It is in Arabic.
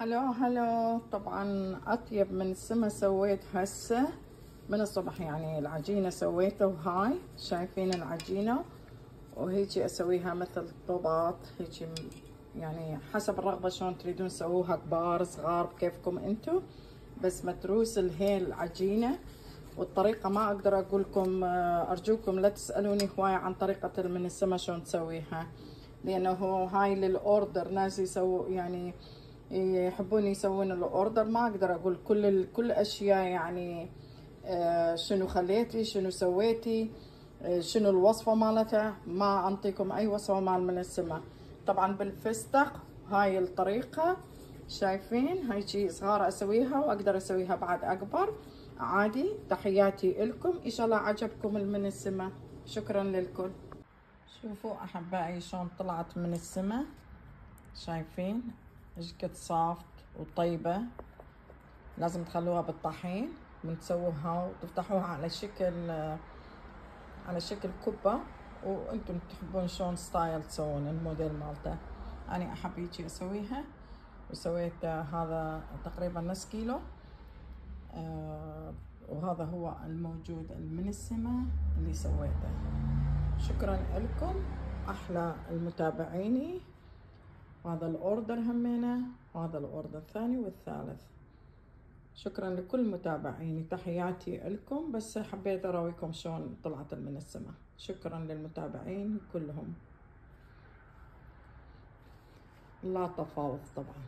هلو هلو. طبعا اطيب من السما سويت هسه من الصبح، يعني العجينة سويتها وهاي شايفين العجينة، وهيجي اسويها مثل طوبات هيجي، يعني حسب الرغبة شلون تريدون تسووها، كبار صغار بكيفكم انتو، بس متروس الهيل العجينة. والطريقة ما اقدر اقول لكم، ارجوكم لا تسألوني هواية عن طريقة من السما شلون تسويها، لانه هاي للاوردر، ناس يسووا يعني يحبون يسوون الاوردر، ما اقدر اقول كل اشياء يعني شنو خليتي شنو سويتي شنو الوصفة مالتها، ما انطيكم اي وصفة مال من السما. طبعا بالفستق هاي الطريقة شايفين، هاي شي صغار اسويها واقدر اسويها بعد اكبر عادي. تحياتي لكم، ان شاء الله عجبكم من السما. شكرا للكل. شوفوا احبائي شلون طلعت من السما، شايفين ايش قد صافت وطيبة. لازم تخلوها بالطحين وتسووها وتفتحوها على شكل كبة، وانتم تحبون شلون ستايل تسوون الموديل مالته. انا احب هيجي اسويها، وسويت هذا تقريبا نص كيلو. وهذا هو الموجود من السما اللي سويته. شكرا لكم احلى المتابعيني. هذا الاوردر همينه، وهذا الاوردر الثاني والثالث. شكرا لكل متابعيني، تحياتي لكم، بس حبيت اراويكم شلون طلعت من السما. شكرا للمتابعين كلهم، لا تفاوض طبعا.